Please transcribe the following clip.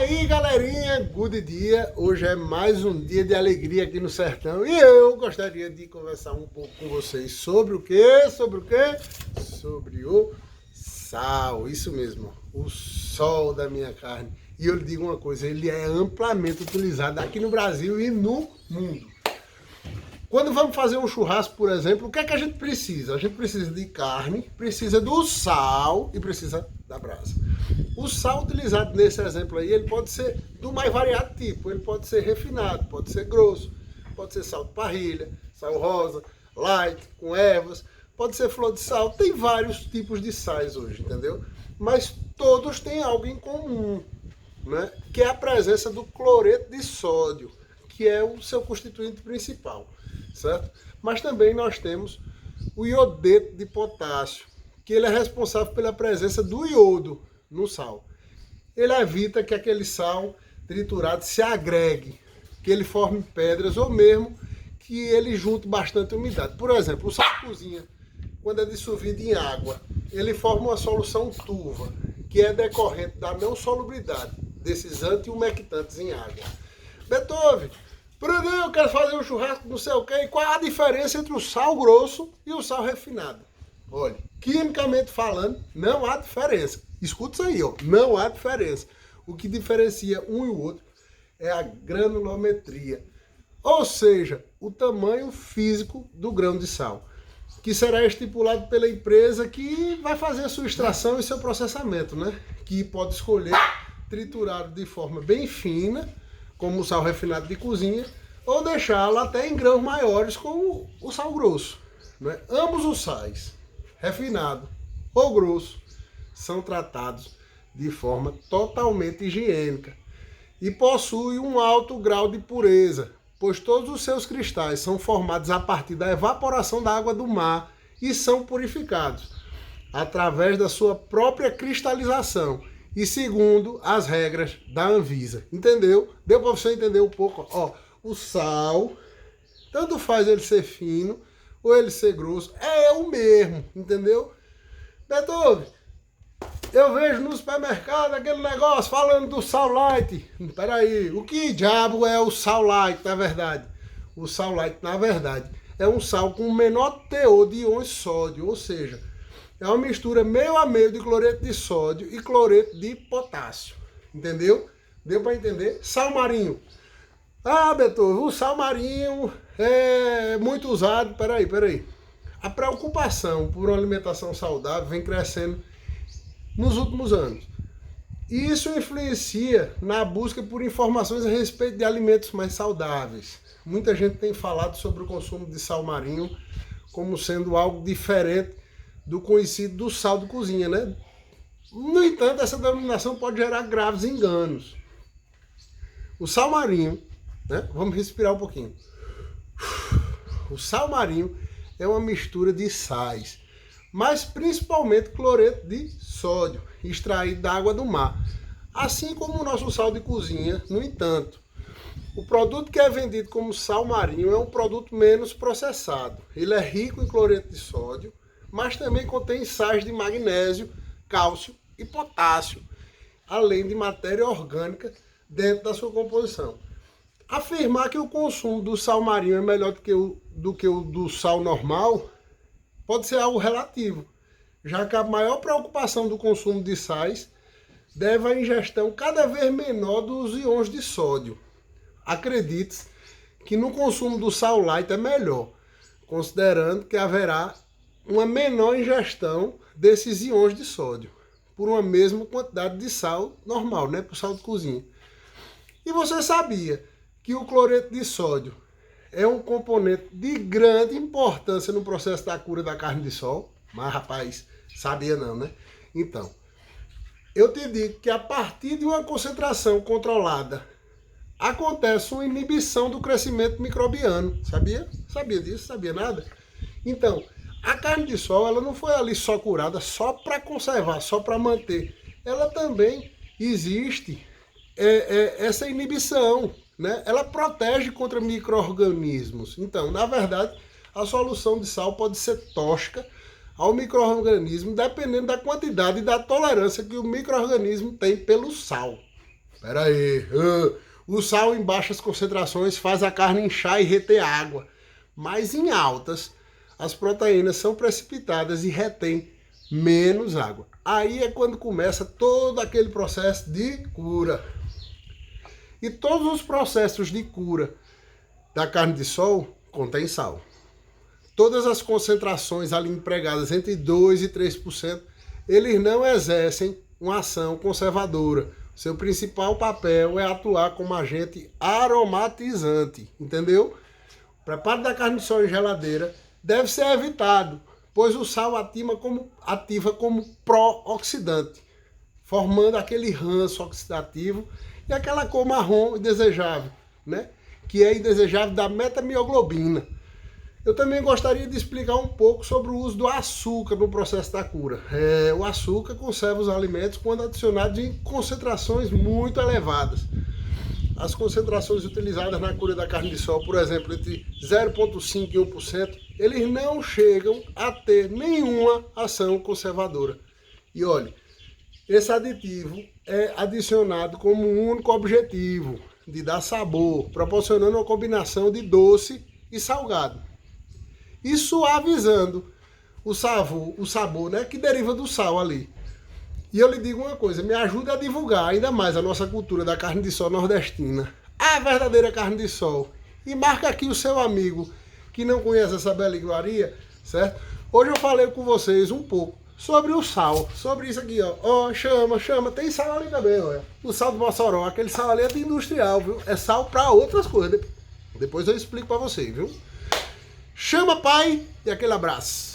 aí, galerinha, good dia. Hoje é mais um dia de alegria aqui no sertão e eu gostaria de conversar um pouco com vocês sobre o quê? Sobre o quê? Sobre o sal, isso mesmo, o sol da minha carne. E eu lhe digo uma coisa, ele é amplamente utilizado aqui no Brasil e no mundo. Quando vamos fazer um churrasco, por exemplo, o que é que a gente precisa? A gente precisa de carne, precisa do sal e precisa da brasa. O sal utilizado nesse exemplo aí, ele pode ser do mais variado tipo. Ele pode ser refinado, pode ser grosso, pode ser sal de parrilha, sal rosa, light, com ervas, pode ser flor de sal. Tem vários tipos de sais hoje, entendeu? Mas todos têm algo em comum, né? Que é a presença do cloreto de sódio, que é o seu constituinte principal, certo? Mas também nós temos o iodeto de potássio, que ele é responsável pela presença do iodo no sal. Ele evita que aquele sal triturado se agregue, que ele forme pedras ou mesmo que ele junte bastante umidade. Por exemplo, o sal de cozinha, quando é dissolvido em água, ele forma uma solução turva, que é decorrente da não solubilidade desses antiumectantes em água. Beethoven, Bruno, eu quero fazer um churrasco, não sei o quê. E qual a diferença entre o sal grosso e o sal refinado? Olha, quimicamente falando, não há diferença. Escuta isso aí, ó. Não há diferença. O que diferencia um e o outro é a granulometria, ou seja, o tamanho físico do grão de sal, que será estipulado pela empresa que vai fazer a sua extração e seu processamento, né? Que pode escolher triturado de forma bem fina, como o sal refinado de cozinha, ou deixá-lo até em grãos maiores, como o sal grosso, né? Ambos os sais, refinado ou grosso, são tratados de forma totalmente higiênica e possuem um alto grau de pureza, pois todos os seus cristais são formados a partir da evaporação da água do mar e são purificados através da sua própria cristalização e segundo as regras da Anvisa. Entendeu? Deu para você entender um pouco? Ó, o sal, tanto faz ele ser fino ou ele ser grosso, é o mesmo, entendeu? Beethoven, eu vejo no supermercado aquele negócio falando do sal light. Peraí, o que diabo é o sal light, na verdade? O sal light, na verdade, é um sal com menor teor de íons sódio, ou seja, é uma mistura meio a meio de cloreto de sódio e cloreto de potássio. Entendeu? Deu para entender? Sal marinho. Ah, Beethoven, o sal marinho é muito usado. Peraí. A preocupação por uma alimentação saudável vem crescendo nos últimos anos. E isso influencia na busca por informações a respeito de alimentos mais saudáveis. Muita gente tem falado sobre o consumo de sal marinho como sendo algo diferente do conhecido do sal de cozinha, né? No entanto, essa denominação pode gerar graves enganos. O sal marinho, né? Vamos respirar um pouquinho. O sal marinho é uma mistura de sais, mas principalmente cloreto de sódio, extraído da água do mar, assim como o nosso sal de cozinha. No entanto, o produto que é vendido como sal marinho é um produto menos processado. Ele é rico em cloreto de sódio, mas também contém sais de magnésio, cálcio e potássio, além de matéria orgânica dentro da sua composição. Afirmar que o consumo do sal marinho é melhor do que o do sal normal pode ser algo relativo, já que a maior preocupação do consumo de sais deve à ingestão cada vez menor dos íons de sódio. Acredite que no consumo do sal light é melhor, considerando que haverá uma menor ingestão desses íons de sódio, por uma mesma quantidade de sal normal, né, para o sal de cozinha. E você sabia que o cloreto de sódio é um componente de grande importância no processo da cura da carne de sol? Mas, rapaz, sabia não, né? Então, eu te digo que a partir de uma concentração controlada, acontece uma inibição do crescimento microbiano. Sabia? Sabia disso? Sabia nada? Então, a carne de sol, ela não foi ali só curada, só para conservar, só para manter. Ela também existe essa inibição, né? Ela protege contra micro-organismos. Então, na verdade, a solução de sal pode ser tóxica ao micro-organismo, dependendo da quantidade e da tolerância que o micro-organismo tem pelo sal. Pera aí. O sal em baixas concentrações faz a carne inchar e reter água, mas em altas, as proteínas são precipitadas e retêm menos água. Aí é quando começa todo aquele processo de cura. E todos os processos de cura da carne de sol contém sal. Todas as concentrações ali empregadas entre 2% e 3%, eles não exercem uma ação conservadora. Seu principal papel é atuar como agente aromatizante, entendeu? O preparo da carne de sol em geladeira deve ser evitado, pois o sal ativa como pró-oxidante, formando aquele ranço oxidativo e aquela cor marrom indesejável, né? Que é indesejável da metamioglobina. Eu também gostaria de explicar um pouco sobre o uso do açúcar no processo da cura. O açúcar conserva os alimentos quando adicionados em concentrações muito elevadas. As concentrações utilizadas na cura da carne de sol, por exemplo, entre 0,5% e 1%, eles não chegam a ter nenhuma ação conservadora. E olha, esse aditivo é adicionado como um único objetivo de dar sabor, proporcionando uma combinação de doce e salgado. E suavizando o sabor, né, que deriva do sal ali. E eu lhe digo uma coisa, me ajuda a divulgar ainda mais a nossa cultura da carne de sol nordestina, a verdadeira carne de sol. E marca aqui o seu amigo que não conhece essa bela iguaria, certo? Hoje eu falei com vocês um pouco sobre o sal, sobre isso aqui, ó. Ó, chama, tem sal ali também, ó. O sal do Mossoró, aquele sal ali é de industrial, viu? É sal para outras coisas. Depois eu explico para vocês, viu? Chama, pai, e aquele abraço.